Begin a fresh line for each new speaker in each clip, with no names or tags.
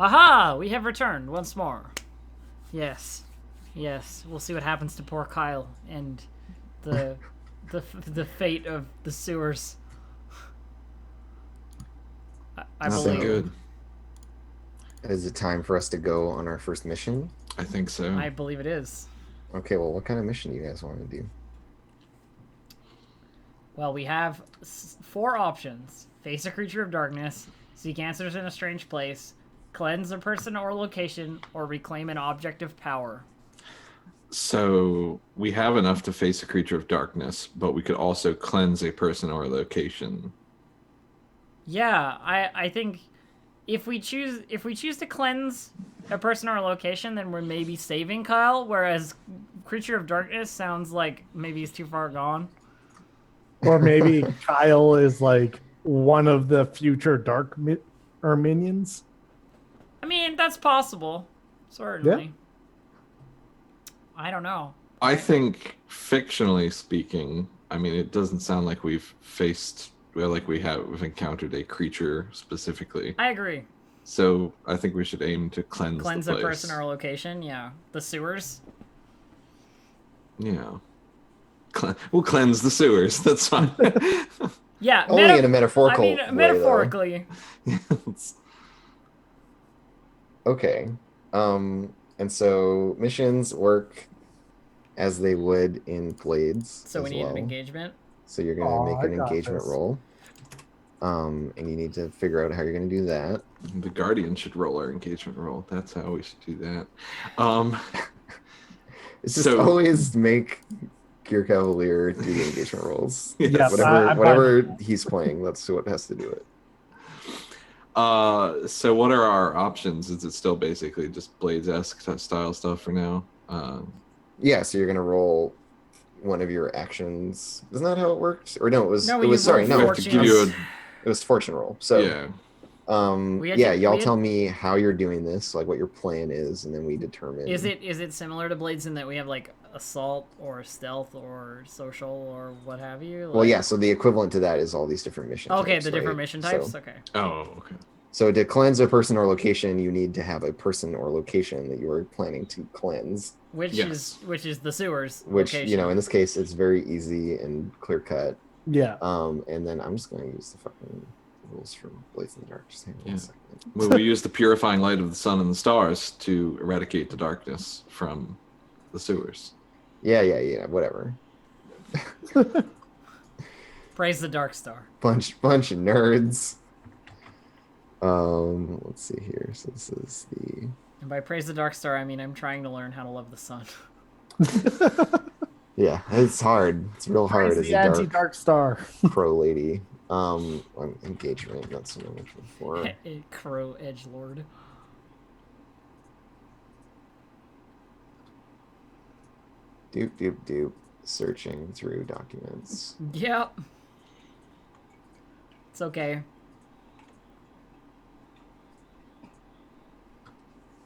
Aha! We have returned once more. Yes. Yes. We'll see what happens to poor Kyle and the the fate of the sewers. I
Not
believe.
good.
Is it time for us to go on our first mission?
I think so.
I believe it is.
Okay, well, what kind of mission do you guys want to do?
Well, we have 4 options. Face a creature of darkness, seek answers in a strange place, cleanse a person or location, or reclaim an object of power.
So we have enough to face a creature of darkness, but we could also cleanse a person or a location.
Yeah, I think if we choose to cleanse a person or a location, then we're maybe saving Kyle, whereas creature of darkness sounds like maybe he's too far gone.
Or maybe Kyle is like one of the future dark minions.
I mean, that's possible. Certainly. Yeah. I don't know.
I think, fictionally speaking, I mean, it doesn't sound like we've encountered a creature specifically.
I agree.
So I think we should aim to cleanse the
a
place.
person or a location, yeah. The sewers.
Yeah. We'll cleanse the sewers. That's fine.
Yeah.
Only in a metaphorical way,
metaphorically.
Okay. And so missions work as they would in Blades.
So we need an engagement.
So you're going to make an engagement roll. And you need to figure out how you're going to do that.
The Guardian should roll our engagement roll. That's how we should do that.
It's just always make Gear Cavalier do the engagement rolls.
Yes.
Whatever he's playing, that's what has to do it.
So what are our options? Is it still basically just Blades-esque style stuff for now?
Yeah, so you're going to roll one of your actions. Isn't that how it worked? Or no, it was fortune roll. So
yeah.
Y'all tell me how you're doing this, like what your plan is, and then we determine.
Is it similar to Blades in that we have like assault or stealth or social or what have you? Like...
Well, yeah, so the equivalent to that is all these different mission types.
The different mission types?
So,
okay.
Oh, okay.
So to cleanse a person or location, you need to have a person or location that you are planning to cleanse.
Which is the sewers.
Which,
location.
In this case, it's very easy and clear cut.
Yeah.
And then I'm just going to use the fucking rules from Blades in the Dark. Just hang on a second.
We use the purifying light of the sun and the stars to eradicate the darkness from the sewers.
Yeah, whatever.
Praise the Dark Star.
Bunch of nerds. Let's see here. So this is the...
And by praise the Dark Star, I mean I'm trying to learn how to love the sun.
Yeah, it's hard. It's real hard as a
dark star
crow lady. Engagement, not so much before.
Crow edgelord.
Doop. Searching through documents.
Yep. It's okay.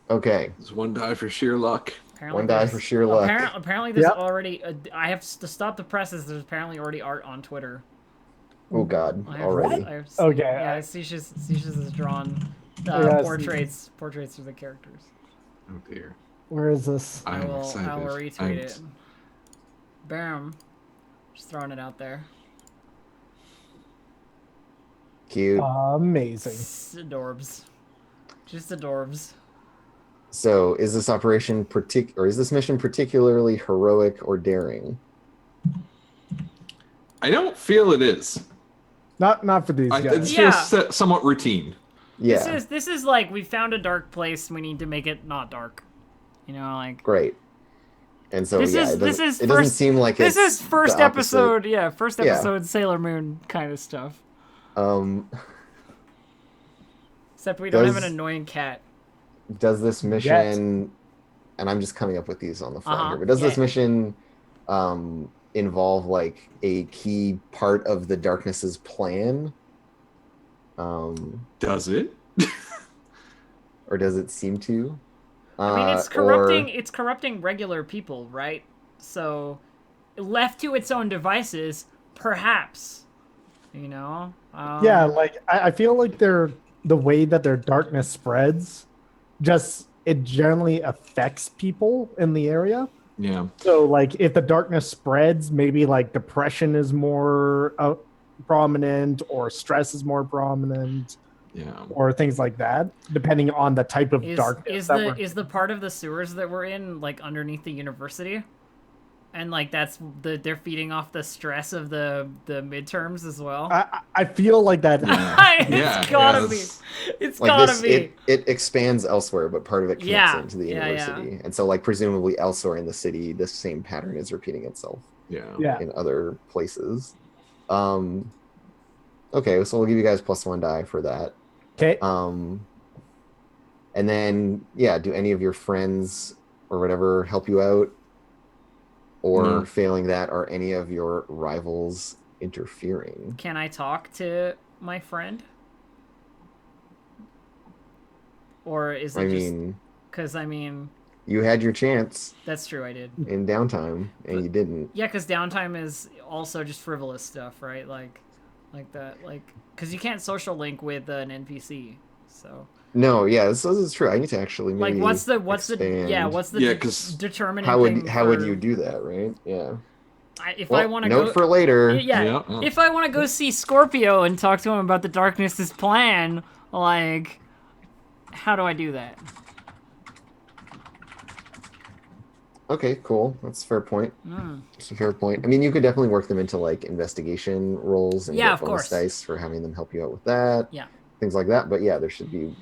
Okay.
There's one die for sheer luck.
One die for sheer luck.
Apparently there's already... I have to stop the presses. There's apparently already art on Twitter.
Oh God! Already.
Okay.
Yeah, Ceasius has drawn portraits of the characters.
Oh dear.
Where is this?
I will retweet it. Bam. Just throwing it out there.
Cute.
Amazing.
Adorbs. Just adorbs.
So, is this mission particularly heroic or daring?
I don't feel it is.
Not for these guys.
It's just somewhat routine.
Yeah.
This is like we found a dark place. We need to make it not dark. You know, like
great. And so
it doesn't
seem like
this is first episode. Yeah, first episode Sailor Moon kind of stuff. Except we don't have an annoying cat.
Does this mission, and I'm just coming up with these on the fly here, but does this mission involve like a key part of the Darkness's plan?
Does it?
Or does it seem to?
I mean, it's corrupting regular people, right? So, left to its own devices, perhaps, you know.
Yeah, like I feel like the way that their darkness spreads, just it generally affects people in the area.
Yeah.
So like if the darkness spreads, maybe like depression is more prominent, or stress is more prominent,
Yeah.
or things like that, depending on the type of
Is
darkness
is the part of the sewers that we're in like underneath the university? And like they're feeding off the stress of the midterms as well.
I feel like that.
It's gotta be. It's
like
gotta
this,
be.
it expands elsewhere, but part of it connects into the
Yeah,
university, and so like presumably elsewhere in the city, this same pattern is repeating itself.
Yeah.
In other places. Okay, so we'll give you guys +1 die for that.
Okay.
And then do any of your friends or whatever help you out? Or
No.
failing that, are any of your rivals interfering?
Can I talk to my friend? Or is it because
you had your chance
that's true, I did.
in downtime and you didn't.
Yeah, because downtime is also just frivolous stuff, right? Like that, because you can't social link with an NPC, so.
No, this is true. I need to actually maybe
what's the determining
how would
thing
would you do that, right? Yeah.
I want to go
for later.
Yeah. If I want to go see Scorpio and talk to him about the Darkness's plan, like, how do I do that?
Okay, cool. That's a fair point. That's a fair point. I mean, you could definitely work them into like investigation roles and get bonus dice for having them help you out with that.
Yeah.
Things like that. But there should be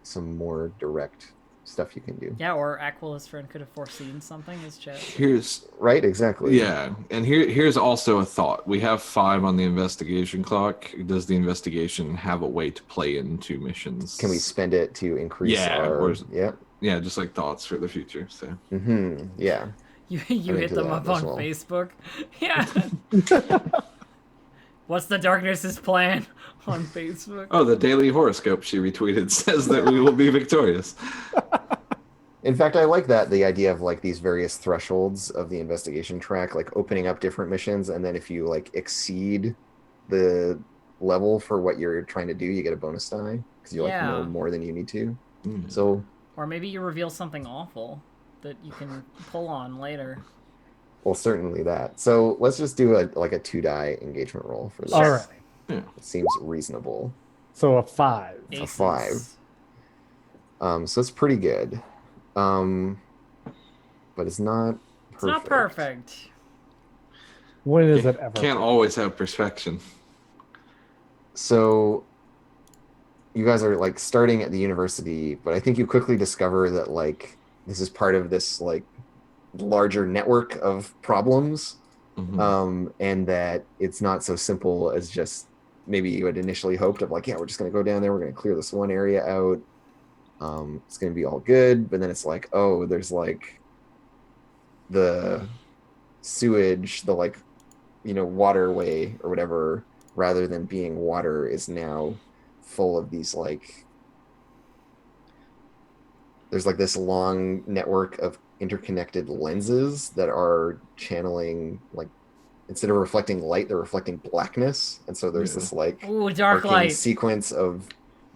some more direct stuff you can do.
Yeah, or Aquila's friend could have foreseen something as chat.
Here's
right, exactly.
Yeah, and here's also a thought. We have 5 on the investigation clock. Does the investigation have a way to play into missions?
Can we spend it to increase our?
Yeah, just like thoughts for the future. So.
Yeah.
You hit them up on Facebook. Yeah. What's the Darkness's plan on Facebook?
Oh, the daily horoscope she retweeted says that we will be victorious.
In fact, I like the idea of like these various thresholds of the investigation track, like opening up different missions, and then if you like exceed the level for what you're trying to do, you get a bonus die because you like know more than you need to. So,
or maybe you reveal something awful that you can pull on later.
Well, certainly that. So let's just do a 2-die engagement roll for this.
All right.
Yeah.
It seems reasonable.
So a 5.
A 5. So it's pretty good. But it's not perfect.
It's not perfect.
When is it ever?
Can't always have perfection.
So you guys are like starting at the university, but I think you quickly discover that like this is part of this like larger network of problems, and that it's not so simple as just maybe you had initially hoped of like, we're just going to go down there, we're going to clear this one area out, it's going to be all good, but then it's like, oh, there's like the sewage, the like, waterway or whatever, rather than being water, is now full of these like, there's like this long network of interconnected lenses that are channeling, like, instead of reflecting light, they're reflecting blackness, and so there's this like
dark light
sequence of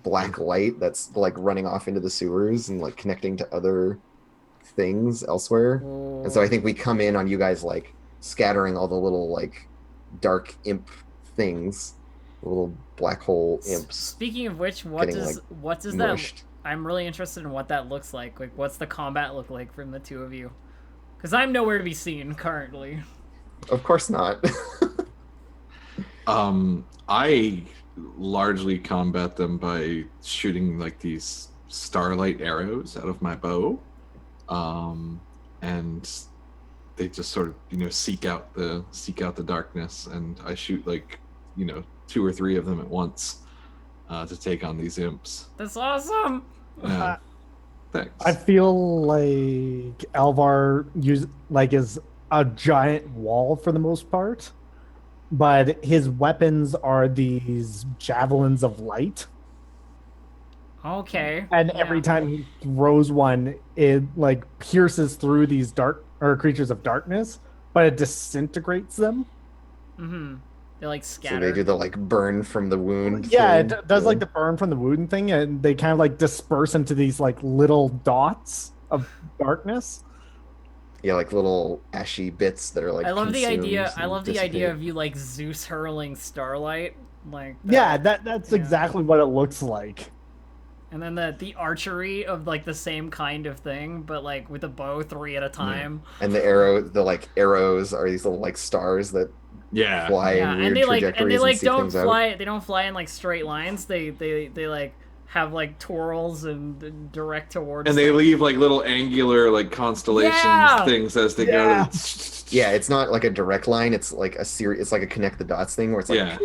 black light that's like running off into the sewers and like connecting to other things elsewhere. And so I think we come in on you guys like scattering all the little like dark imp things, little black hole imps.
Speaking of which, what does that? I'm really interested in what that looks like. Like, what's the combat look like from the two of you? Because I'm nowhere to be seen currently.
Of course not.
I largely combat them by shooting like these starlight arrows out of my bow, and they just sort of seek out the darkness, and I shoot like 2 or 3 of them at once to take on these imps.
That's awesome.
Thanks.
I feel like Alvar is a giant wall for the most part, but his weapons are these javelins of light.
Okay.
And every time he throws one, it like pierces through these creatures of darkness, but it disintegrates them.
They like
So
scatter.
they do the like burn from the wound.
Yeah,
thing.
it does like the burn from the wound thing, and they kind of like disperse into these like little dots of darkness.
Yeah, like little ashy bits that are like
I love the idea.
consumed
I
and
love the idea
dissipate.
of you like Zeus hurling starlight, like
Yeah,
that.
that's
Yeah.
exactly what it looks like.
And then the archery of like the same kind of thing, but like with a bow, 3 at a time.
And the like arrows are these little like stars that
Yeah.
fly
Yeah,
in weird
and they
trajectories and see
don't
things out.
fly. They don't fly in like straight lines. They like have like twirls and direct towards.
And they
them.
leave like little angular like constellations
Yeah!
things as they
Yeah.
go.
Yeah, it's not like a direct line. It's like a series. It's like a connect the dots thing where it's like
Yeah.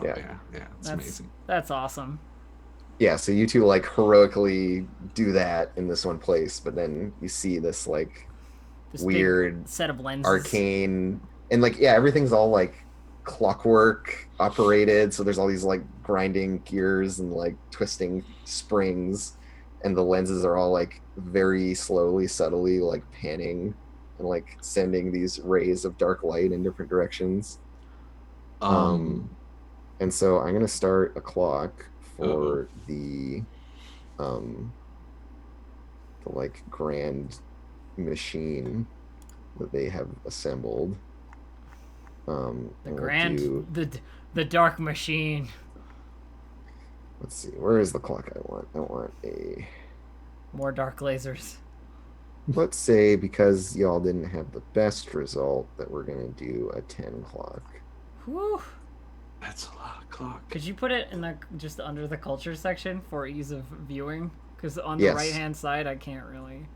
yeah.
Yeah. It's
That's
amazing.
that's awesome.
Yeah, so you two like heroically do that in this one place, but then you see this like
This
weird
big set of lenses.
arcane and like yeah, everything's all like clockwork operated, so there's all these like grinding gears and like twisting springs, and the lenses are all like very slowly, subtly like panning and like sending these rays of dark light in different directions. And so I'm gonna start a clock for the like grand machine that they have assembled.
The
and
grand,
we'll do,
the dark machine.
let's see, where is the clock I want? I want a,
More dark lasers.
let's say because y'all didn't have the best result that we're gonna do a 10 clock.
Whew.
That's a lot of clock.
Could you put it in the just under the culture section for ease of viewing? Because on the
Yes.
right hand side, I can't really.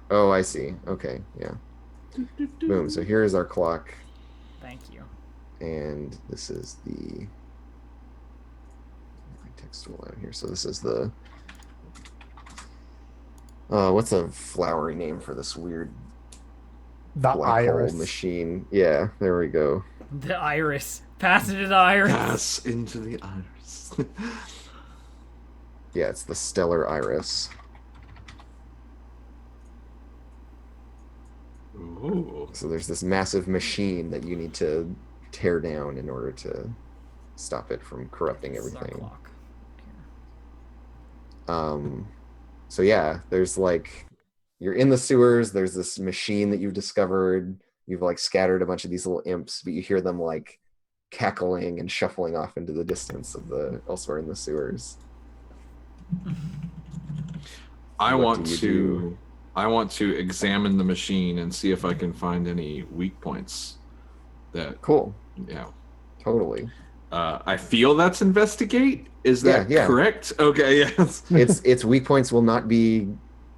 Oh, I see. Okay, yeah. Boom. So here's our clock,
Thank you.
and this is the my text tool out here. So this is the what's a flowery name for this weird
The
black
iris.
hole machine? Yeah, there we go.
The iris. Pass it to the iris.
Pass into the iris.
Yeah, it's the stellar iris.
Ooh.
So there's this massive machine that you need to tear down in order to stop it from corrupting
This is our
everything.
clock.
So yeah, there's like, you're in the sewers, there's this machine that you've discovered, you've like scattered a bunch of these little imps, but you hear them like cackling and shuffling off into the distance of the elsewhere in the sewers.
I
What
want
do you
to
do?
I want to examine the machine and see if I can find any weak points. That
Cool,
yeah.
totally.
I feel that's investigate. Is that
Yeah.
correct? Okay, yes.
Its weak points will not be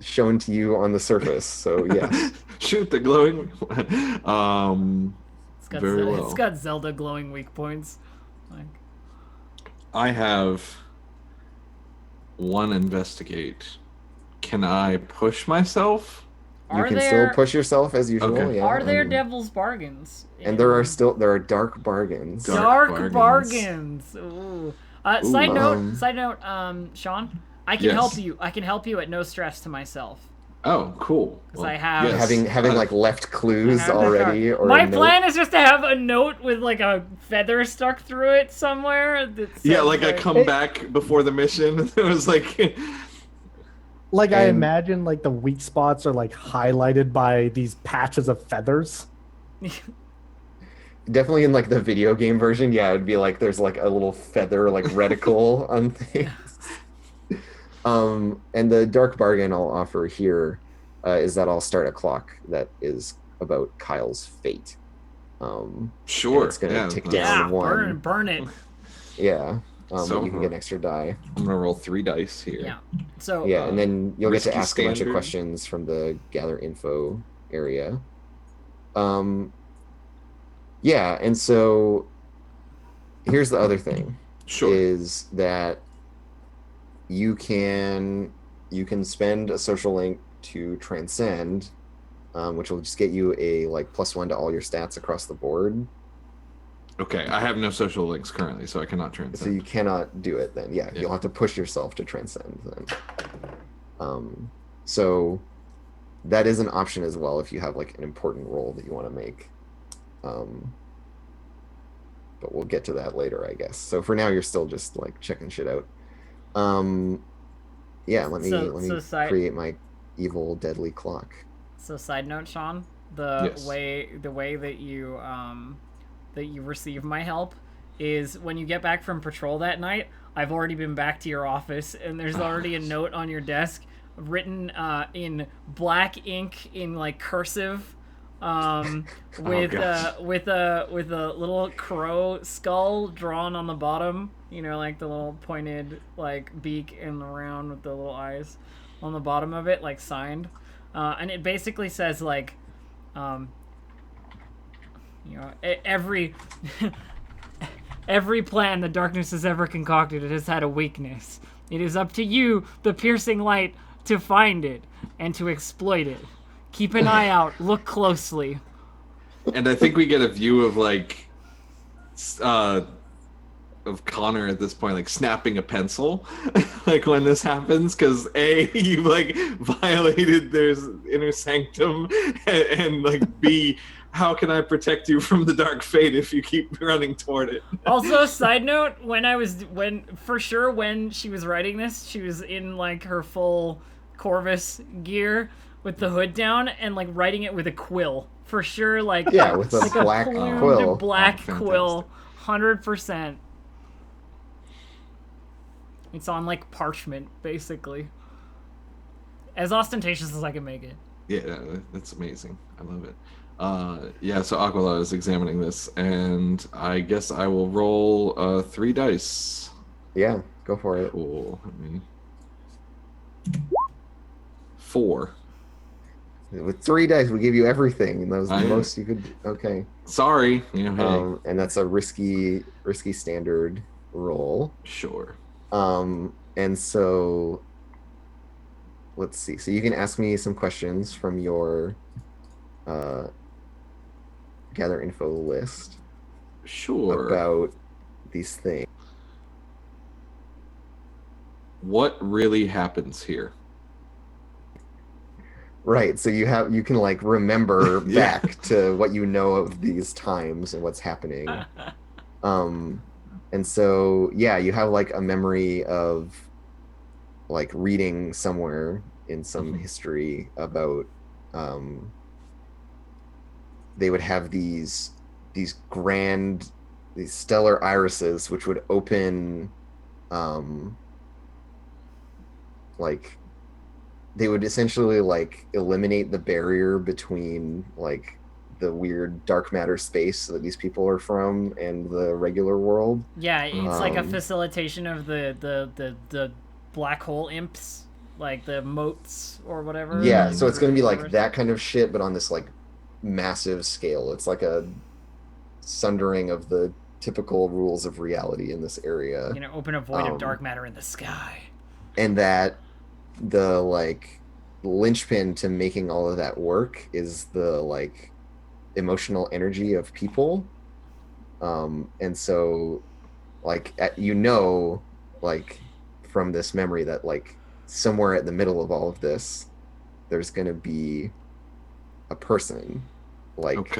shown to you on the surface. So yes.
Shoot the glowing.
It's got
Very well.
It's got Zelda glowing weak points. Like
I have one investigate. Can I push myself?
You
are
can
there
still push yourself as usual.
Okay.
Yeah.
are there
and,
devil's bargains?
and there are dark bargains.
Dark
Dark
bargains.
bargains. Ooh. Side
Ooh.
note, Sean, I can
Yes.
help you. I can help you at no stress to myself.
Oh, cool.
'Cause I have-
Having like left clues
I have the
already,
card.
or
My
a note?
plan is just to have a note with like a feather stuck through it somewhere. That says,
Yeah, like I come
It-
back before the mission. It was like
Like I
And-
imagine like the weak spots are like highlighted by these patches of feathers.
Definitely in like the video game version, yeah, it'd be like there's like a little feather like reticle on things. And the dark bargain I'll offer here is that I'll start a clock that is about Kyle's fate.
sure.
it's gonna
yeah,
tick
that's-
down.
yeah,
one.
burn it.
Yeah,
So-
you can get an extra die.
I'm gonna roll 3 dice here.
Yeah. So
Yeah, and then you'll get to
risky
ask a bunch of
standard.
questions from the gather info area. Yeah, and so here's the other thing.
Sure.
Is that you can spend a social link to transcend, which will just get you a like +1 to all your stats across the board.
Okay, I have no social links currently, so I cannot
So
transcend.
you cannot do it then. Yeah,
Yeah.
you'll have to push yourself to transcend then. So that is an option as well if you have like an important role that you want to make. but we'll get to that later, I guess. So for now, you're still just like checking shit out. Yeah, let me create my evil deadly clock.
So side note, Sean,
Yes.
the way that you receive my help is when you get back from patrol that night. I've already been back to your office, and there's already a note on your desk written in black ink in like cursive, with a little crow skull drawn on the bottom. You know, like the little pointed like beak and the round with the little eyes on the bottom of it, like signed. And it basically says like, you know, every every plan the darkness has ever concocted, it has had a weakness. It is up to you, the piercing light, to find it and to exploit it. Keep an eye out. Look closely.
And I think we get a view of like, of Connor at this point, like snapping a pencil, like when this happens, because you like violated their inner sanctum, and like B, how can I protect you from the dark fate if you keep running toward it?
Also, side note, when she was writing this, she was in like her full Corvus gear with the hood down and like writing it with a quill. For sure, like
with a
like
black
plumed
quill.
black
Oh,
quill, 100%. It's on like parchment, basically. As ostentatious as I can make it.
Yeah, that's amazing. I love it. So Aquila is examining this, and I guess I will roll 3 dice.
Yeah, go for it.
Cool. 4.
With 3 dice, we give you everything, and that was the most you could. Okay.
Sorry, you know. Hey.
And that's a risky standard roll.
Sure.
And so let's see. So you can ask me some questions from your gather info list.
Sure.
About these things.
What really happens here?
Right. So you can like remember back to what you know of these times and what's happening. And so, you have like a memory of like reading somewhere in some history about they would have these stellar irises which would open like they would essentially like eliminate the barrier between like the weird dark matter space that these people are from and the regular world.
Yeah, it's like a facilitation of the black hole imps, like the motes or whatever.
Yeah, so it's going to be like that kind of shit, but on this like massive scale. It's like a sundering of the typical rules of reality in this area.
You know, open a void of dark matter in the sky.
And that the like linchpin to making all of that work is the like emotional energy of people. And so like like from this memory that like somewhere at the middle of all of this there's going to be a person like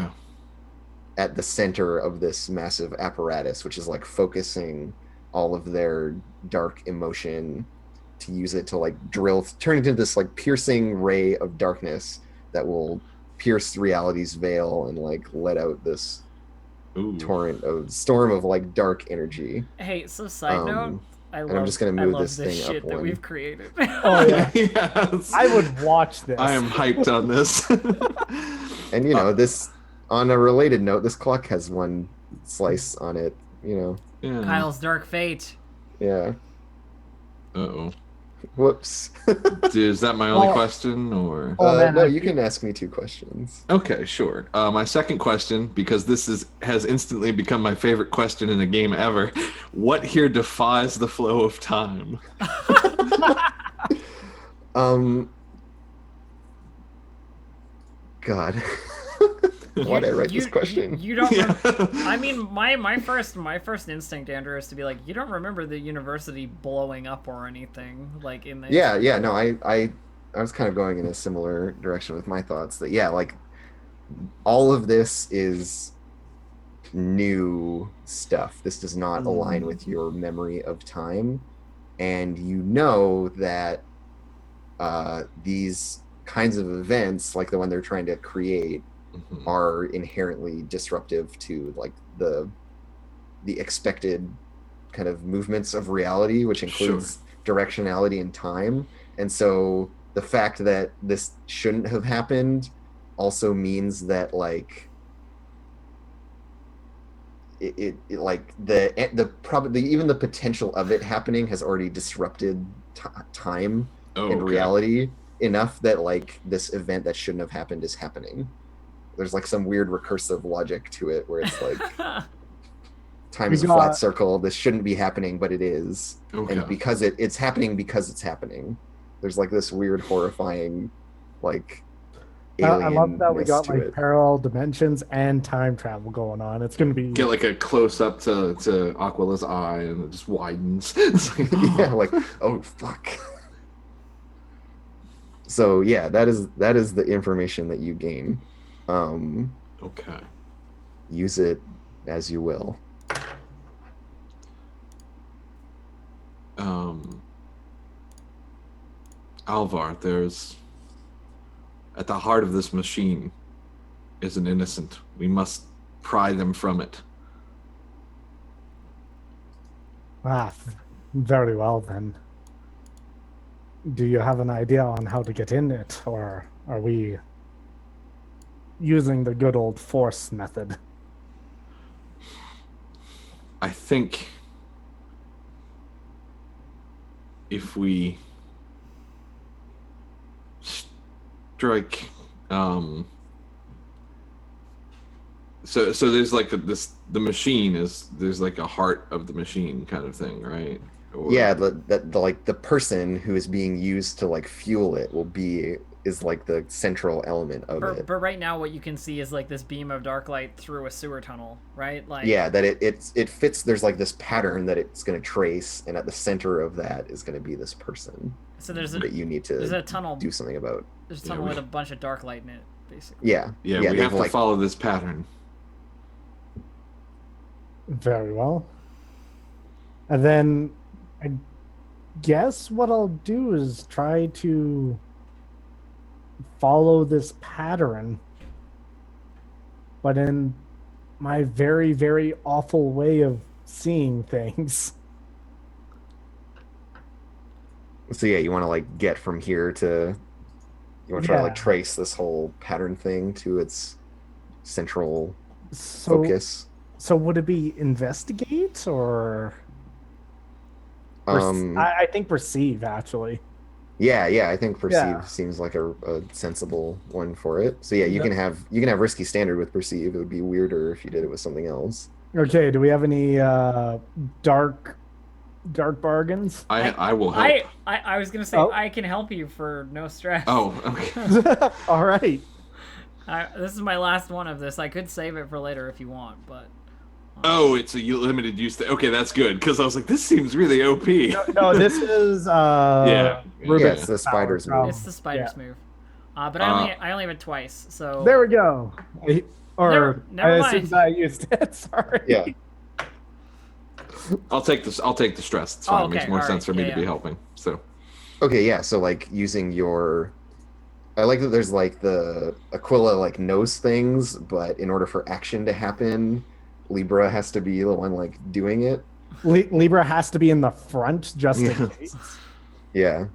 at the center of this massive apparatus, which is like focusing all of their dark emotion to use it to like turn into this like piercing ray of darkness that will pierce reality's veil and like let out this storm of like dark energy.
Hey, so side note,
I'm just gonna move this thing
shit
up
that
one.
we've created.
Oh yeah,
Yes.
I would watch this.
I am hyped on this.
And you know, this on a related note, this clock has one slice on it. You know.
Yeah.
Kyle's dark fate.
Yeah.
Uh-oh.
Whoops.
Is that my only question, or?
No, you can ask me 2 questions.
Okay, sure. My second question, because this has instantly become my favorite question in a game ever. What here defies the flow of time?
God. Why'd I write this question?
You don't. I mean, my first instinct, Andrew, is to be like, you don't remember the university blowing up or anything like in the.
Yeah. No, I was kind of going in a similar direction with my thoughts. That like all of this is new stuff. This does not align with your memory of time, and you know that these kinds of events, like the one they're trying to create, are inherently disruptive to like the expected kind of movements of reality, which includes directionality and time. And so the fact that this shouldn't have happened also means that like it like the probably even the potential of it happening has already disrupted time and reality enough that like this event that shouldn't have happened is happening. There's like some weird recursive logic to it where it's like time is a flat circle, this shouldn't be happening but it is, and because it's happening because it's happening. There's like this weird horrifying like
I love that we got like
it.
parallel dimensions and time travel going on. It's gonna be
get like a close up to Aquila's eye and it just widens.
Like, yeah, like oh fuck. So yeah, that is the information that you gain.
Okay.
Use it as you will.
Alvar, there's at the heart of this machine is an innocent. We must pry them from it.
Very well then. Do you have an idea on how to get in it, or are we using the good old force method?
I think if we strike so there's like the machine is, there's like a heart of the machine kind of thing, right?
Yeah, the like the person who is being used to like fuel it is like the central element of it.
But right now what you can see is like this beam of dark light through a sewer tunnel, right? Like
yeah, that it fits. There's like this pattern that it's going to trace, and at the center of that is going to be this person.
So there's
that you need to
there's a tunnel,
do something about.
There's a tunnel with a bunch of dark light in it, basically.
Yeah,
we have to follow this pattern.
Very well. And then I guess what I'll do is try to follow this pattern, but in my very, very awful way of seeing things.
So yeah, you want to like get from here to, you want to try to like trace this whole pattern thing to its central focus.
So would it be investigate or? I think perceive actually.
Yeah, I think perceive seems like a sensible one for it. So yeah, you can have risky standard with perceive. It would be weirder if you did it with something else.
Okay, do we have any dark bargains?
I will help.
I was gonna say I can help you for no stress.
Oh, okay.
All right.
This is my last one of this. I could save it for later if you want, but.
Oh, it's a limited use. Okay, that's good because I was like, this seems really OP.
No, this is
It's the spider's move.
It's the spider's move. But I only have it twice, so.
There we go.
Never
as soon
mind.
as I used it. Sorry.
Yeah.
I'll take this. I'll take the stress. It's fine. It makes more sense for me to be helping. So.
Okay, yeah. So like using your, I like that there's like the Aquila like knows things, but in order for action to happen, Libra has to be the one like doing it.
Libra has to be in the front just in case.
Yeah,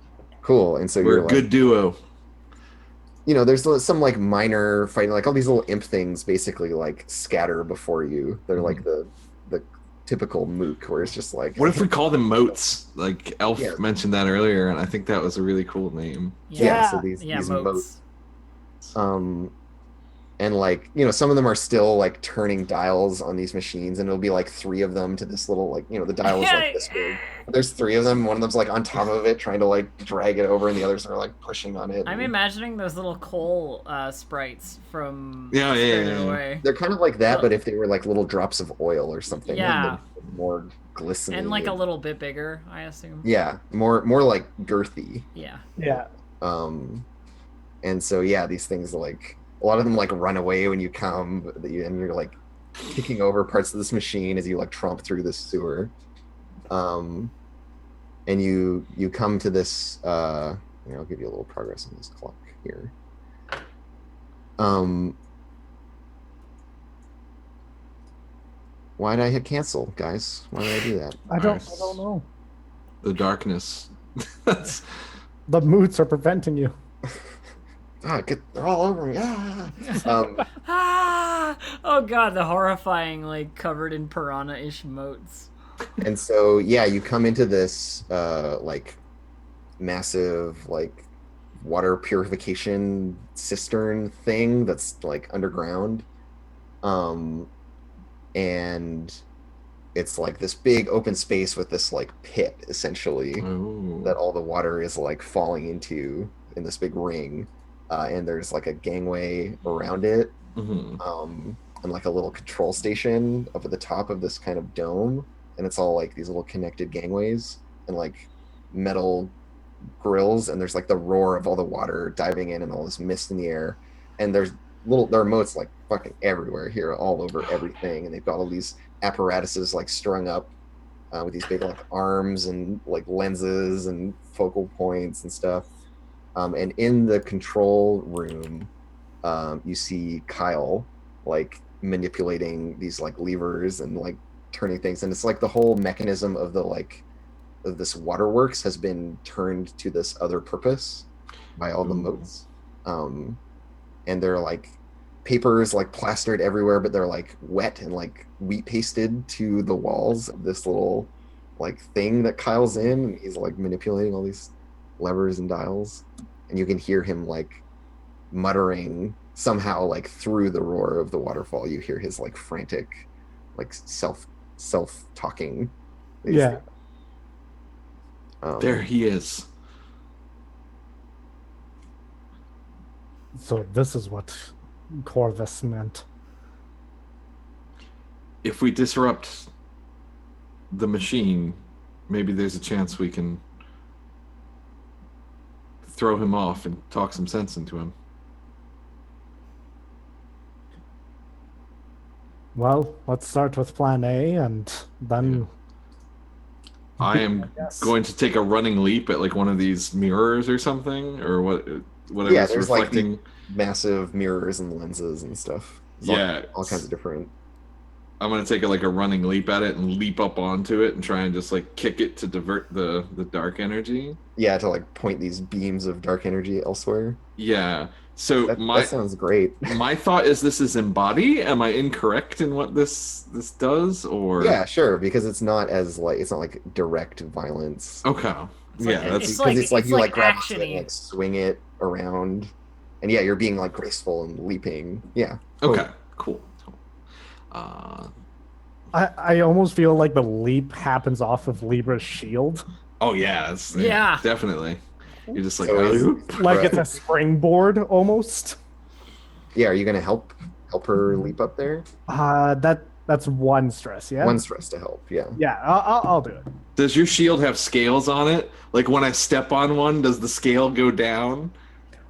cool. And so
we're a good duo.
You know, there's some like minor fighting, like all these little imp things basically like scatter before you. They're like the typical mook where it's just like.
What if we call them moats? Like Elf mentioned that earlier, and I think that was a really cool name.
Yeah, so these moats. And like, you know, some of them are still like turning dials on these machines, and it'll be like 3 of them to this little like, you know, the dial is like this big. There's 3 of them. One of them's like on top of it, trying to like drag it over, and the others are like pushing on it.
I'm imagining those little coal sprites from
Spirited
Away.
They're kind of like that, but if they were like little drops of oil or something, like more glistening
and like a little bit bigger, I assume.
Yeah, more like girthy.
Yeah.
And so these things like. A lot of them like run away when you come, and you're like kicking over parts of this machine as you like tromp through this sewer. And you come to this. I'll give you a little progress on this clock here. Why did I hit cancel, guys? Why did I do that?
I don't know.
The darkness. That's
The moods are preventing you.
They're all over me.
Oh god, the horrifying, like, covered in piranha-ish moats.
And so, yeah, you come into this, like, massive, like, water purification cistern thing that's, like, underground. And it's, like, this big open space with this, like, pit, essentially, that all the water is, like, falling into in this big ring. And there's, like, a gangway around it. And, like, a little control station up at the top of this kind of dome. And it's all like these little connected gangways and like metal grills, and there's like the roar of all the water diving in and all this mist in the air. And there are moats like fucking everywhere here, all over everything, and they've got all these apparatuses like strung up with these big like arms and like lenses and focal points and stuff. And in the control room, you see Kyle like manipulating these like levers and like turning things, and it's like the whole mechanism of the like of this waterworks has been turned to this other purpose by all the moats. And they're like papers like plastered everywhere, but they're like wet and like wheat pasted to the walls of this little like thing that Kyle's in, and he's like manipulating all these levers and dials, and you can hear him like muttering somehow like through the roar of the waterfall. You hear his like frantic like self-talking.
Yeah.
There he is.
So this is what Corvus meant.
If we disrupt the machine, maybe there's a chance we can throw him off and talk some sense into him.
Well, let's start with plan A, and then...
I am going to take a running leap at like one of these mirrors or something, or whatever.
Yeah,
it's
there's
reflecting.
like massive mirrors and lenses and stuff.
Yeah,
all kinds of different.
I'm going to take a running leap at it and leap up onto it and try and just like kick it to divert the dark energy.
Yeah, to like point these beams of dark energy elsewhere.
Yeah. So
that sounds great.
My thought is this is embody. Am I incorrect in what this does, or?
Yeah, sure, because it's not like direct violence.
Okay.
It's like you like grab it and like swing it around, and yeah, you're being like graceful and leaping. Yeah.
Okay. Cool.
I almost feel like the leap happens off of Libra's shield.
Oh yeah. Yeah. Definitely. You're just like,
like it's a springboard almost.
Yeah, are you gonna help her leap up there?
That's one stress, yeah.
One stress to help, yeah.
Yeah, I'll do it.
Does your shield have scales on it? Like when I step on one, does the scale go down?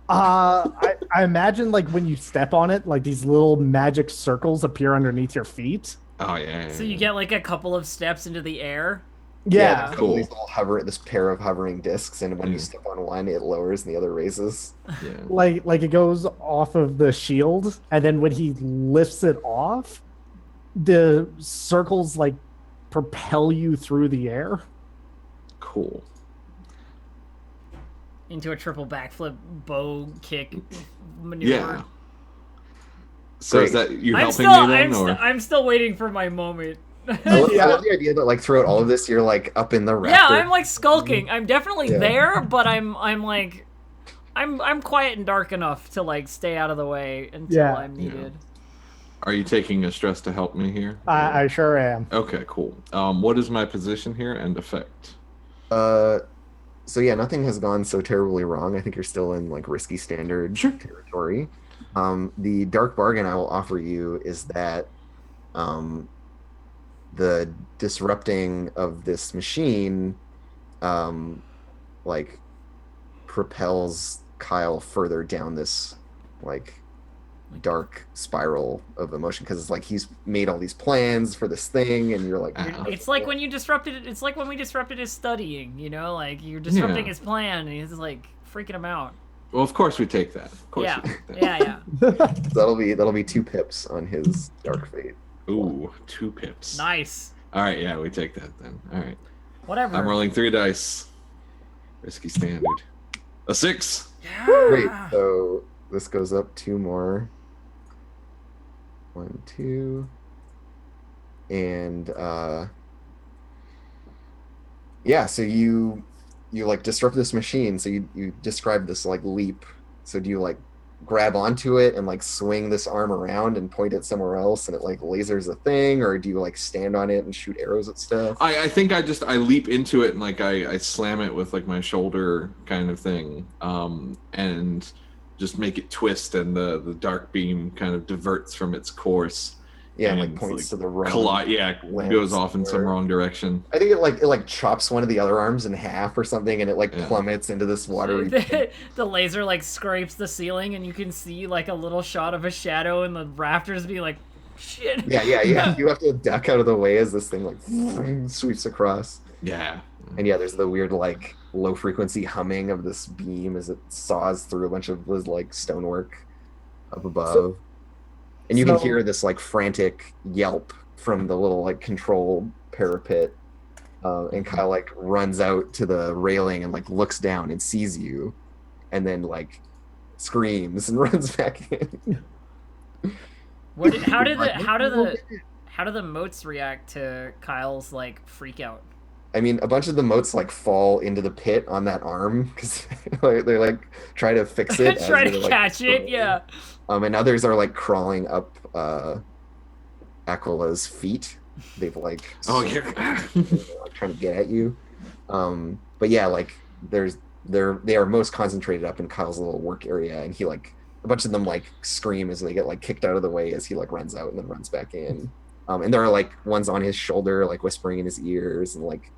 I imagine like when you step on it, like these little magic circles appear underneath your feet.
Oh yeah.
So you get like a couple of steps into the air.
Yeah,
cool. This pair of hovering discs, and when you step on one, it lowers and the other raises.
Yeah.
Like it goes off of the shield, and then when he lifts it off, the circles like propel you through the air.
Cool.
Into a triple backflip bow kick maneuver.
Yeah. So is that you helping me then, or?
I'm still waiting for my moment.
I love the idea that like throughout all of this, you're like up in the raptor.
Yeah, I'm like skulking. I'm definitely there, but I'm like, I'm quiet and dark enough to like stay out of the way until I'm needed.
Yeah. Are you taking a stress to help me here?
I sure am.
Okay, cool. What is my position here and effect?
So yeah, nothing has gone so terribly wrong. I think you're still in like risky standard territory. The dark bargain I will offer you is that the disrupting of this machine like propels Kyle further down this like dark spiral of emotion because it's like he's made all these plans for this thing, and you're like,
It's like when you disrupted. It's like when we disrupted his studying. You know, like you're disrupting
Yeah.
his plan, and he's like freaking him out.
Well, of course we take that. Of course
Yeah,
we take that.
yeah.
that'll be 2 pips on his dark fate.
Ooh, 2 pips.
Nice.
All right, yeah, we take that then. All right.
Whatever.
I'm rolling 3 dice. Risky standard. A 6.
Yeah.
Great. So this goes up 2 more. 1, 2, and yeah. So you like disrupt this machine. So you describe this like leap. So do you like grab onto it and like swing this arm around and point it somewhere else and it like lasers a thing, or do you like stand on it and shoot arrows at stuff?
I think I leap into it and like I slam it with like my shoulder kind of thing, and just make it twist, and the dark beam kind of diverts from its course.
Yeah, and
and
like points
like
to the wrong.
Goes off in some wrong direction.
I think it like chops one of the other arms in half or something, and it like plummets into this watery.
The laser like scrapes the ceiling, and you can see like a little shot of a shadow in the rafters, being like, "Shit."
Yeah. You have to duck out of the way as this thing like sweeps across.
Yeah.
And yeah, there's the weird like low frequency humming of this beam as it saws through a bunch of this like stonework up above. And you can hear this like frantic yelp from the little like control parapet. And Kyle like runs out to the railing and like looks down and sees you, and then like screams and runs back in.
How do the motes react to Kyle's like freak out?
I mean, a bunch of the motes like fall into the pit on that arm because they like try to fix it.
Try to catch it, yeah.
And others are like crawling up Aquila's feet. They've like trying to get at you. But yeah, like they are most concentrated up in Kyle's little work area, and he like a bunch of them like scream as they get like kicked out of the way as he like runs out and then runs back in. And there are like ones on his shoulder, like whispering in his ears and like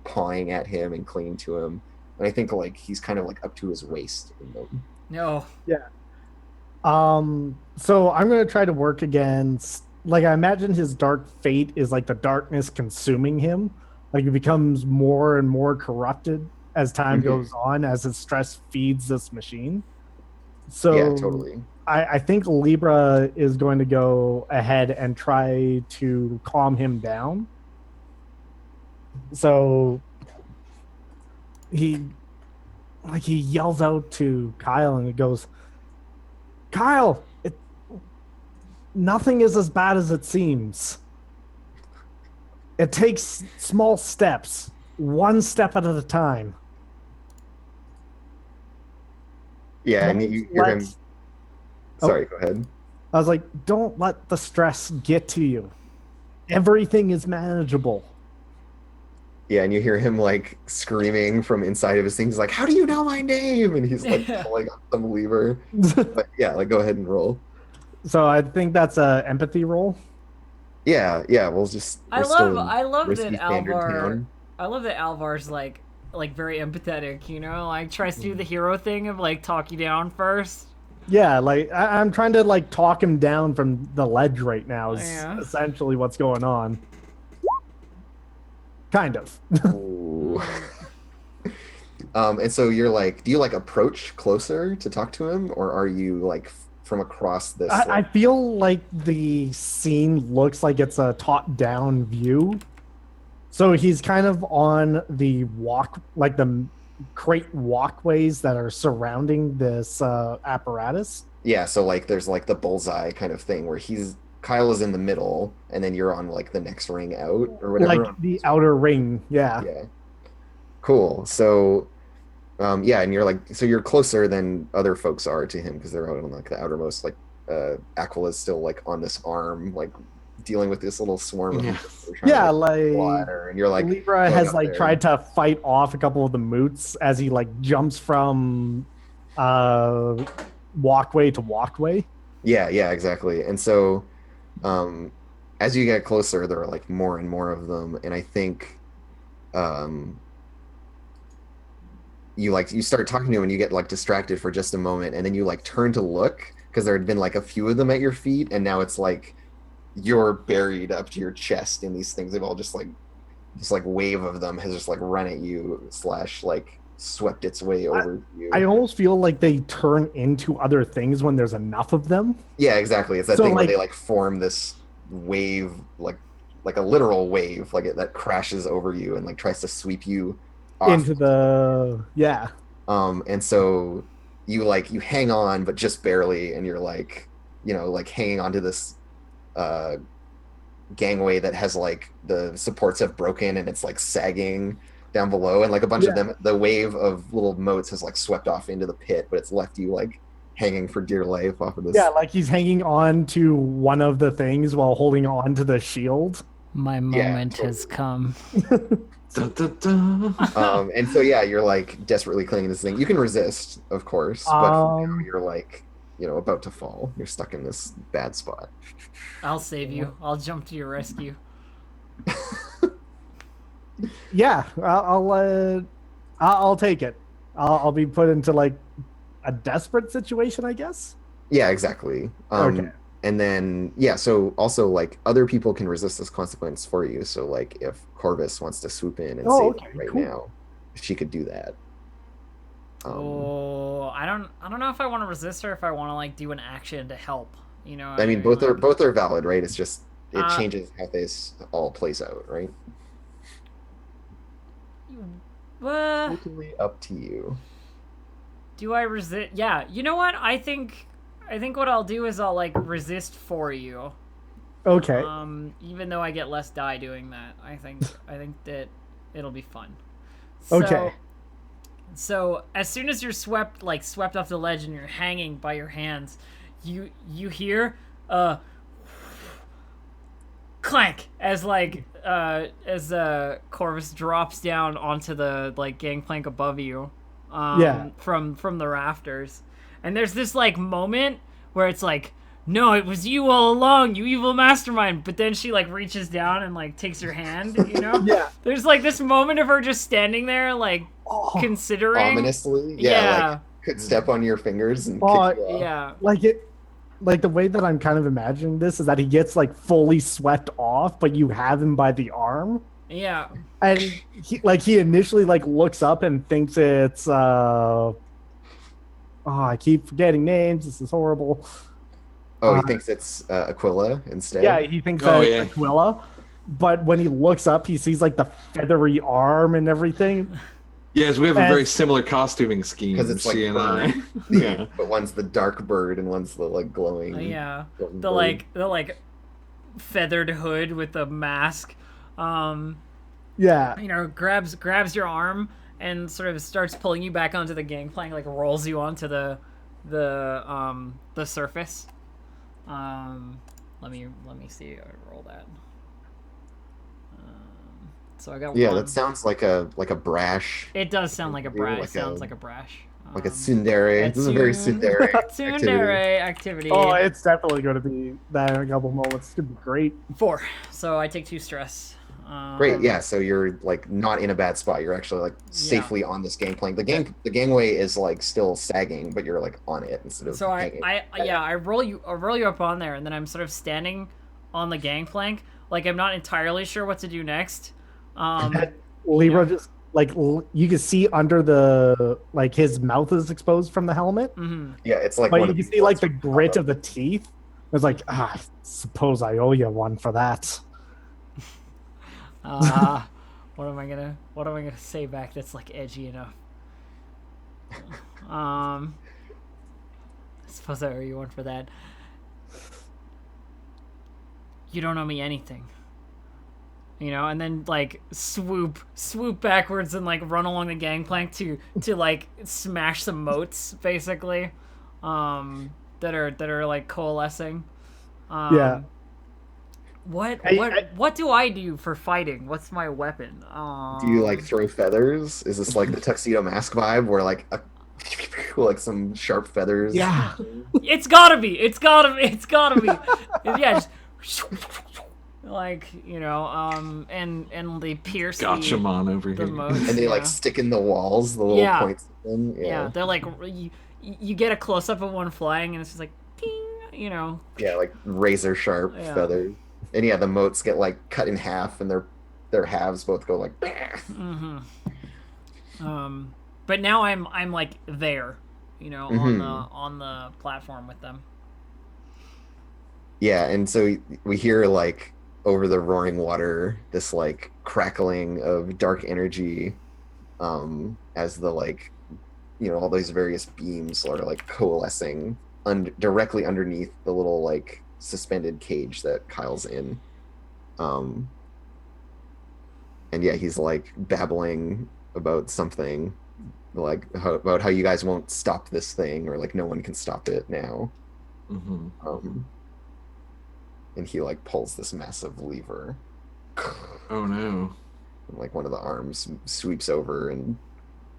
pawing at him and clinging to him. And I think like he's kind of like up to his waist in them.
No.
Yeah. So I'm gonna try to work against. Like I imagine his dark fate is like the darkness consuming him. Like he becomes more and more corrupted as time goes on, as his stress feeds this machine. So
yeah, totally.
I think Libra is going to go ahead and try to calm him down. So he yells out to Kyle and he goes, "Kyle, nothing is as bad as it seems. It takes small steps, one step at a time."
Yeah, and you hear him. Sorry, go ahead.
I was like, "Don't let the stress get to you. Everything is manageable."
Yeah, and you hear him like screaming from inside of his thing. He's like, "How do you know my name?" And he's like pulling on some lever. But yeah, like go ahead and roll.
So I think that's a empathy roll.
Yeah, we'll just.
I love that Alvar's like very empathetic, you know, like tries to do the hero thing of like talk you down first.
Yeah, like I'm trying to like talk him down from the ledge right now. Is essentially what's going on. Kind of.
And so you're like, do you like approach closer to talk to him, or are you like from across this?
I feel like the scene looks like it's a top-down view. So he's kind of on the like the crate walkways that are surrounding this apparatus.
Yeah, so like there's like the bullseye kind of thing where Kyle is in the middle, and then you're on like the next ring out or whatever.
Like the outer ring, yeah.
Yeah. Cool. So, yeah, and you're like, so you're closer than other folks are to him because they're out on like the outermost. Like, Aquila's still like on this arm, like dealing with this little swarm of water, and you're like,
Libra has like tried to fight off a couple of the moots as he like jumps from walkway to walkway.
Yeah, exactly. And so as you get closer, there are like more and more of them, and I think you start talking to him and you get like distracted for just a moment, and then you like turn to look, because there had been like a few of them at your feet, and now it's like you're buried up to your chest in these things. They've all just like this like wave of them has just like run at you / like swept its way over you.
I almost feel like they turn into other things when there's enough of them.
Yeah, exactly. It's that
So,
thing where
like-
they like form this wave, like a literal wave, like that crashes over you and like tries to sweep you off.
Into the
And so you hang on, but just barely, and you're like, like hanging onto this gangway that has like the supports have broken and it's like sagging down below, and like a bunch of them, the wave of little motes has like swept off into the pit, but it's left you like hanging for dear life off of this.
Yeah, like he's hanging on to one of the things while holding on to the shield.
My moment has come.
Dun, dun, dun.
And so yeah, you're like desperately clinging to this thing. You can resist, of course, but for now you're like, about to fall. You're stuck in this bad spot.
I'll save you. I'll jump to your rescue.
Yeah, I'll take it. I'll be put into like a desperate situation, I guess.
Yeah, exactly.
Okay.
And then so also like other people can resist this consequence for you. So like if Corvus wants to swoop in and save you right now, she could do that.
I don't know if I want to resist or if I want to like do an action to help.
I mean, both are valid, right? It's just it changes how this all plays out, right? Totally up to you.
Do I resist? Yeah, you know what? I think what I'll do is I'll like resist for you.
Okay.
Even though I get less die doing that, I think that it'll be fun.
Okay.
So as soon as you're swept off the ledge and you're hanging by your hands, you hear clank as Corvus drops down onto the like gangplank above you. From the rafters. And there's this like moment where it's like, no, it was you all along, you evil mastermind. But then she like reaches down and like takes your hand,
Yeah.
There's like this moment of her just standing there like considering.
Ominously.
Yeah.
Like could step on your fingers and kick you off.
Yeah.
Like the way that I'm kind of imagining this is that he gets like fully swept off, but you have him by the arm.
Yeah.
And he initially like looks up and thinks it's I keep forgetting names. This is horrible.
Oh, he thinks it's Aquila instead.
Yeah, he thinks it's Aquila. But when he looks up, he sees like the feathery arm and everything.
Yes, we have a very similar costuming scheme.
Because it's like
she and I.
yeah, but one's the dark bird and one's the like glowing.
Yeah.
golden
The
bird.
like feathered hood with the mask.
Yeah.
Grabs your arm and sort of starts pulling you back onto the gangplank, like rolls you onto the surface. Let me see. I roll that. So I got one.
That sounds like a brash.
It does sound like a brash.
Like
it sounds like a brash.
Like a tsundere. This is a very tsundere.
Tsundere activity.
Oh, it's definitely going to be that in a couple moments. It's going to be great.
4. So I take 2 stress.
Great, yeah. So you're like not in a bad spot. You're actually like safely on this gangplank. The gangway is like still sagging, but you're like on it instead of.
So
hanging.
I roll you up on there, and then I'm sort of standing on the gangplank, like I'm not entirely sure what to do next.
Libra just like you can see under the like his mouth is exposed from the helmet.
Mm-hmm.
Yeah, it's like.
But
one
you
of
can
these
see like the
ones
grit of the teeth. It's like I suppose I owe you one for that.
What am I gonna say back that's like edgy enough? I suppose I owe you one for that. You don't owe me anything. And then like swoop backwards and like run along the gangplank to like smash some moats basically, that are like coalescing.
Yeah.
What do I do for fighting? What's my weapon?
Do you like throw feathers? Is this like the Tuxedo Mask vibe where like like some sharp feathers?
Yeah.
It's gotta be. Yeah. Just, like and they pierce
Gotchamon over
the
here.
moats,
And they like stick in the walls, the little points of them.
Yeah, they're like you get a close up of one flying and it's just like ting, you know.
Yeah, like razor sharp
Yeah.
feathers. And yeah, the moats get like cut in half, and their halves both go like.
But now I'm like there, you know,
Mhm.
on the platform with them.
Yeah, and so we hear like over the roaring water this like crackling of dark energy, as the like all these various beams are like coalescing directly underneath the little like suspended cage that Kyle's in. Um, and yeah, he's like babbling about something like about how you guys won't stop this thing, or like no one can stop it now.
Mm-hmm.
And he like pulls this massive lever.
Oh no.
And, like one of the arms sweeps over, and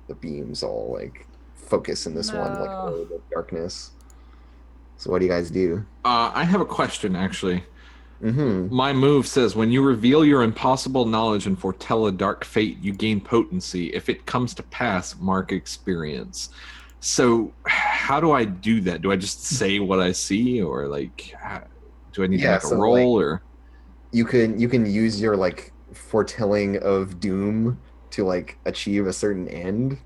the beams all like focus in this one like
No.
orb of darkness. So what do you guys do?
I have a question, actually.
Mm-hmm.
My move says when you reveal your impossible knowledge and foretell a dark fate, you gain potency. If it comes to pass, mark experience. So, how do I do that? Do I just say what I see, or like, do I need to
Yeah,
make a
so like
roll, or?
you can use your like foretelling of doom to like achieve a certain end.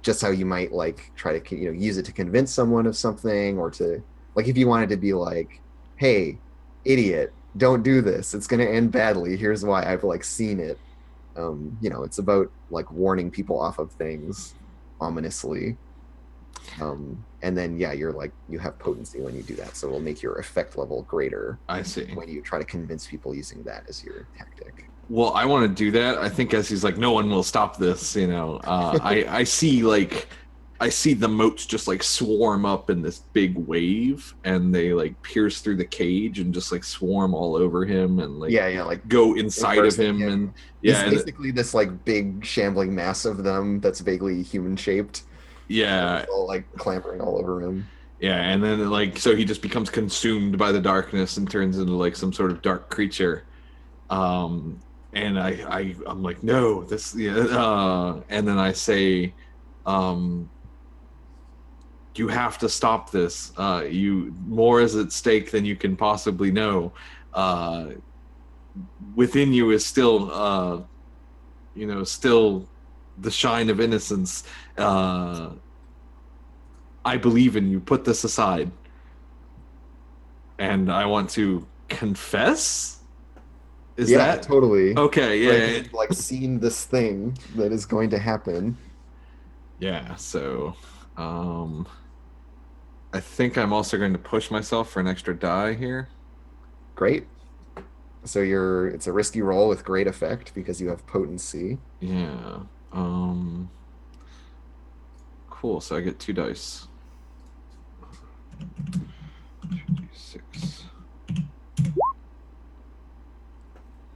Just how you might like try to use it to convince someone of something, or to like if you wanted to be like, hey, idiot, don't do this, it's going to end badly, here's why, I've like seen it. It's about like warning people off of things ominously. And then yeah, you're like you have potency when you do that, so it'll make your effect level greater
I see.
when you try to convince people using that as your tactic.
Well, I want to do that. I think as he's like, no one will stop this. I see I see the moats just like swarm up in this big wave, and they like pierce through the cage and just like swarm all over him, and like
Yeah, like
go inside of
immersing
him,
him.
and
He's
yeah,
basically this like big shambling mass of them that's vaguely human shaped.
yeah,
It's all like clambering all over him.
yeah, and then like so he just becomes consumed by the darkness and turns into like some sort of dark creature. Um, and I'm like, no, this, yeah, and then I say, um, you have to stop this. You more is at stake than you can possibly know. Uh, Within you is still, still the shine of innocence. I believe in you. Put this aside. And I want to confess. Is
Yeah,
that
totally.
okay?
Right, because
Yeah,
you've like seen this thing that is going to happen.
yeah. So, um, I think I'm also going to push myself for an extra die here.
Great. So it's a risky roll with great effect because you have potency.
Yeah. Cool. So I get 2 dice. 2d6.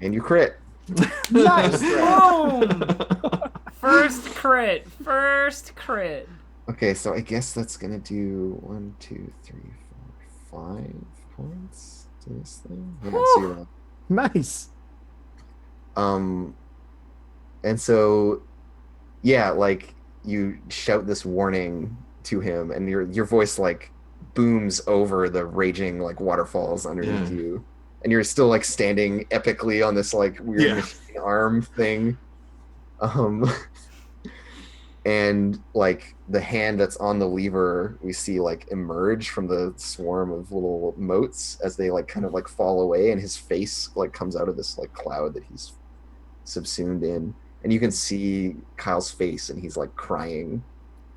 And you crit.
Nice.
Boom! First crit. First crit.
Okay, so I guess that's gonna do 1, 2, 3, 4, 5 points to this thing. Yeah, so you're
Nice.
and so yeah, like you shout this warning to him, and your voice like booms over the raging like waterfalls underneath
Yeah.
you, and you're still like standing epically on this like weird
Yeah.
machine arm thing. Um and like the hand that's on the lever we see like emerge from the swarm of little motes as they like kind of like fall away, and his face like comes out of this like cloud that he's subsumed in, and you can see Kyle's face, and he's like crying,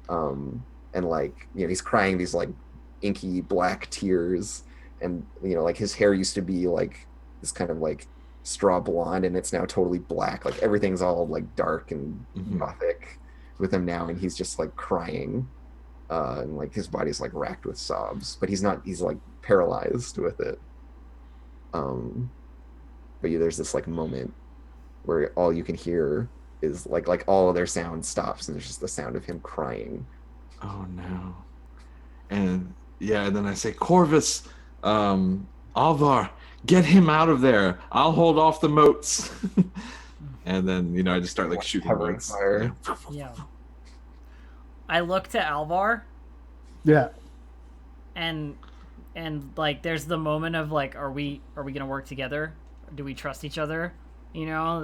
and like he's crying these like inky black tears, and like his hair used to be like this kind of like straw blonde, and it's now totally black, like everything's all like dark and gothic with him now, and he's just like crying, and like his body's like racked with sobs, but he's like paralyzed with it. But yeah, there's this like moment where all you can hear is like all of their sound stops, and there's just the sound of him crying.
Oh no. And yeah, and then I say, Corvus, Alvar, get him out of there. I'll hold off the moats. And then, I just start like shooting
Covering
moats.
fire.
Yeah. I look to Alvar
Yeah.
and like there's the moment of like, are we gonna work together? Do we trust each other? You know,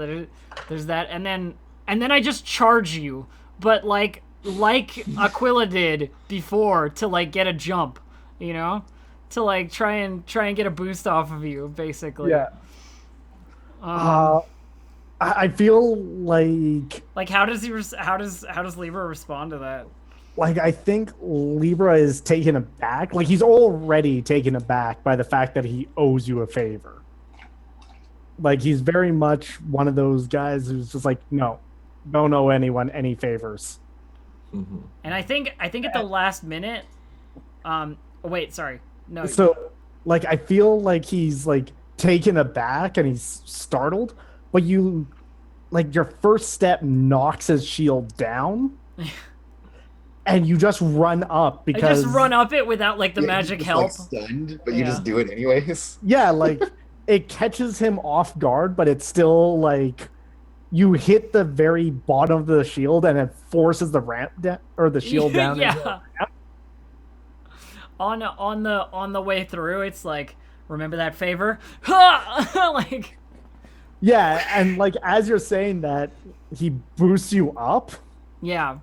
there's that, and then I just charge you, but like Aquila did before to like get a jump, you know, to like try and get a boost off of you, basically.
Yeah. I feel like
how does Libra respond to that?
like I think Libra is taken aback. Like he's already taken aback by the fact that he owes you a favor. Like he's very much one of those guys who's just like, no, don't owe anyone any favors.
Mm-hmm.
And I think at the last minute, wait, sorry, no.
So, like, I feel like he's like taken aback and he's startled, but you, like, your first step knocks his shield down. And you just run up because
I just run up it without like the magic
just,
help.
like, stunned, but you just do it anyways.
Yeah, like it catches him off guard, but it's still like you hit the very bottom of the shield and it forces the ramp or the shield down.
Yeah. On the way through, it's like, remember that favor? Like.
Yeah, and like as you're saying that, he boosts you up.
Yeah.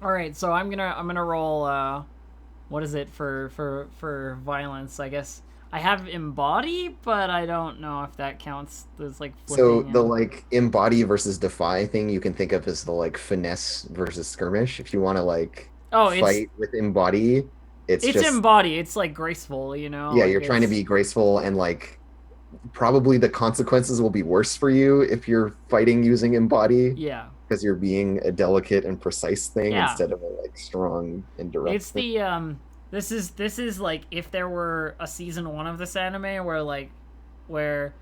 All right, so I'm gonna roll. What is it for violence? I guess I have embody, but I don't know if that counts. There's like
so the like embody versus defy thing you can think of as the like finesse versus skirmish. If you want to like fight with embody, it's just
embody. It's like graceful, you know.
Yeah,
like
you're trying to be graceful and like probably the consequences will be worse for you if you're fighting using embody.
Yeah.
Because you're being a delicate and precise thing
Yeah.
instead of a like strong and direct.
It's
thing.
This is like if there were a season 1 of this anime where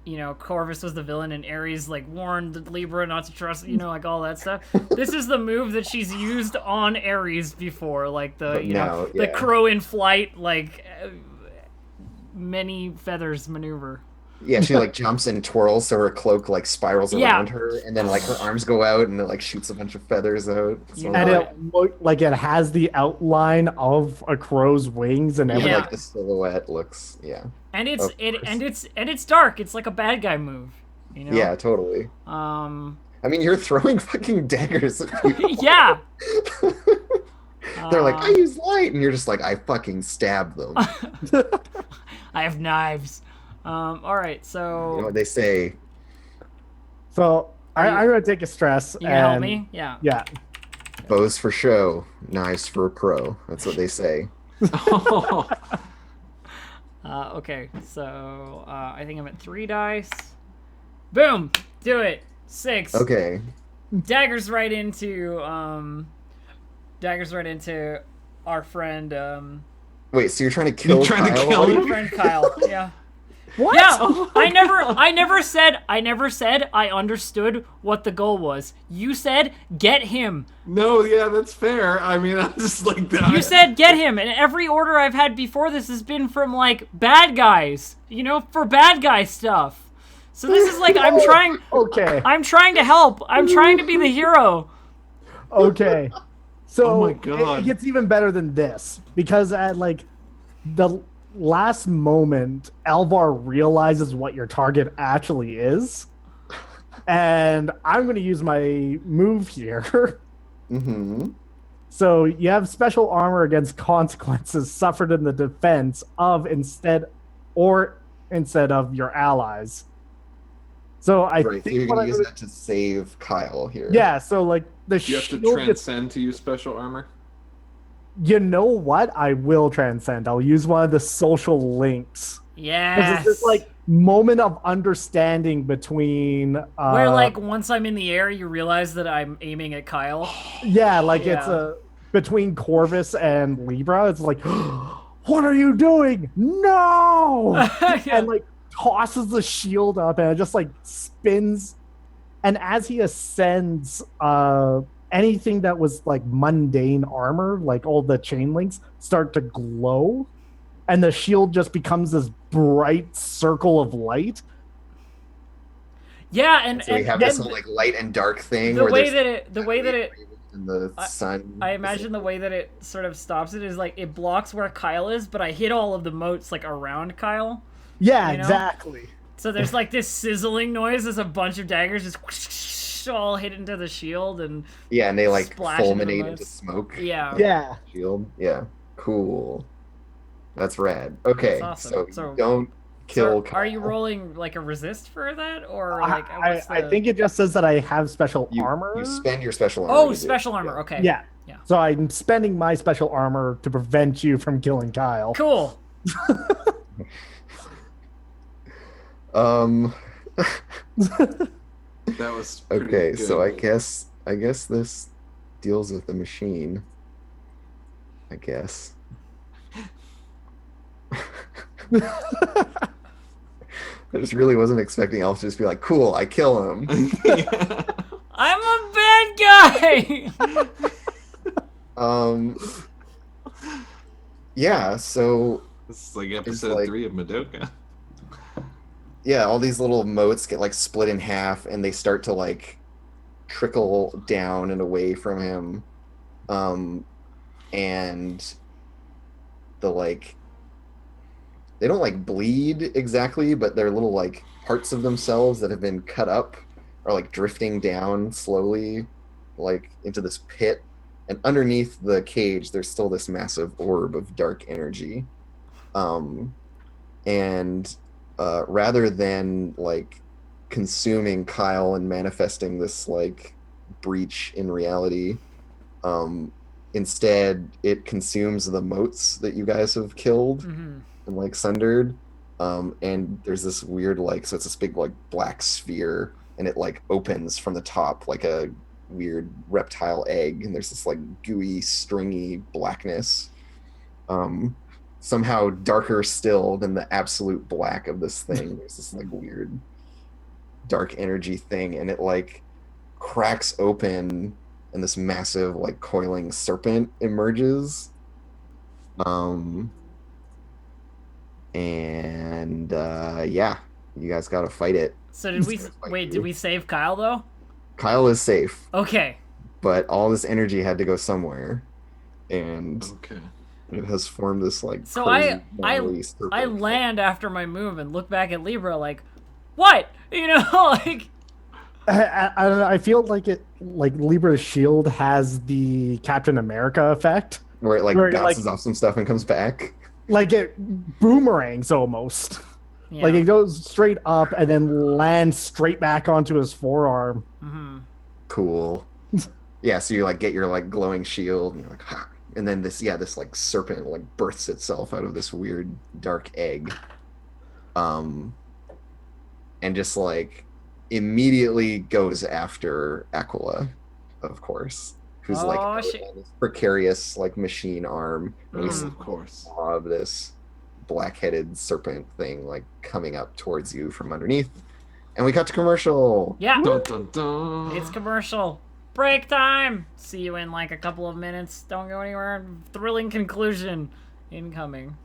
you know Corvus was the villain and Ares like warned Libra not to trust, you know, like all that stuff. This is the move that she's used on Ares before, like the crow in flight, like many feathers maneuver.
Yeah, she like jumps and twirls so her cloak like spirals around her, and then like her arms go out and it like shoots a bunch of feathers out. So,
And it look like it has the outline of a crow's wings and everything.
like the silhouette looks,
And it's dark. It's like a bad guy move, you know?
Yeah, totally. I mean, you're throwing fucking daggers at people.
Yeah.
They're like, I use light, and you're just like, I fucking stab them.
I have knives. All right, so
You know what they say?
So I'm gonna take a stress.
You can help me? Yeah.
Yeah.
Bows for show, knives for a pro. That's what they say.
Okay, so I think I'm at 3 dice. Boom! Do it. 6.
Okay.
Daggers right into our friend.
Wait, so you're trying to kill
You're trying to
Kyle?
kill
Our friend Kyle. Yeah.
What?
Yeah, I never said I understood what the goal was. You said get him.
No, yeah, that's fair. I mean, I'm just like that.
You said get him, and every order I've had before this has been from like bad guys, you know, for bad guy stuff. So this is like I'm trying to help. I'm trying to be the hero.
Okay. So
Oh my God.
It gets even better than this because at like the last moment, Alvar realizes what your target actually is, and I'm going to use my move here.
Mm-hmm.
So you have special armor against consequences suffered in the defense of instead of your allies. So I
Right, so
think
you're
what
gonna
I'm
use
gonna-
that to save Kyle here.
Yeah, so like the
You have to
shield gets,
transcend to use special armor.
you know what? I will transcend. I'll use one of the social links. Because
Yes.
it's this like moment of understanding between
Where like once I'm in the air, you realize that I'm aiming at Kyle.
yeah, like it's
Yeah.
between Corvus and Libra. It's like, what are you doing? No!
Yeah.
And like tosses the shield up and it just like spins. And as he ascends, anything that was like mundane armor, like all the chain links, start to glow, and the shield just becomes this bright circle of light.
Yeah, and
So we have
then
this whole like light and dark thing.
the
where
way
there's
that it the way that it
and the sun.
I imagine the way that it sort of stops it is like it blocks where Kyle is, but I hit all of the moats like around Kyle.
Yeah,
You know?
exactly.
So there's like this sizzling noise as a bunch of daggers just whoosh, all hit into the shield and
Yeah, and they like
splash into the
fulminate into
moats.
smoke.
Yeah.
Yeah.
Shield. Yeah. Cool. That's rad. Okay,
That's awesome.
so
So-
you don't kill.
So are you
Kyle.
rolling like a resist for that, or like what's
I
the-
think it just says that I have special
You,
armor.
you spend your special armor.
Oh,
to do it.
special armor. Okay.
Yeah.
Yeah.
So I'm spending my special armor to prevent you from killing Kyle.
Cool.
Um.
That was pretty
Okay,
good.
so I guess this deals with the machine. I guess. I just really wasn't expecting Elf to just be like, "Cool, I kill him."
I'm a bad guy.
Yeah. So
This is like episode
like-
3 of Madoka.
yeah, all these little motes get like split in half, and they start to like trickle down and away from him, and the like they don't like bleed exactly, but they're little like parts of themselves that have been cut up are like drifting down slowly, like into this pit. And underneath the cage, there's still this massive orb of dark energy. And rather than like consuming Kyle and manifesting this like breach in reality, instead it consumes the motes that you guys have killed and like sundered. And there's this weird like, so it's this big like black sphere, and it like opens from the top like a weird reptile egg, and there's this like gooey stringy blackness, somehow darker still than the absolute black of this thing. There's this like weird dark energy thing, and it like cracks open, and this massive like coiling serpent emerges. And yeah, you guys gotta fight it.
So did we wait? Did we save Kyle though?
Kyle is safe,
Okay.
but all this energy had to go somewhere, and
Okay.
it has formed this like
So
crazy,
I
gnarly serpent.
I land after my move and look back at Libra like, what? You know, like
I don't know. I feel like it, like Libra's shield has the Captain America effect.
where it like
where it,
bounces
like-
off some stuff and comes back.
Like it boomerangs almost.
yeah.
Like it goes straight up and then lands straight back onto his forearm.
Cool. Yeah, so you like get your like glowing shield, and you're like, ha! And then this like serpent like births itself out of this weird dark egg, and just like immediately goes after Aquila, of course, who's
Oh,
like
shit.
on this precarious like machine arm, and we see
Of course.
of this black-headed serpent thing like coming up towards you from underneath, and we cut to commercial.
Yeah.
Dun, dun, dun.
It's commercial. Break time. See you in like a couple of minutes. Don't go anywhere. Thrilling conclusion incoming.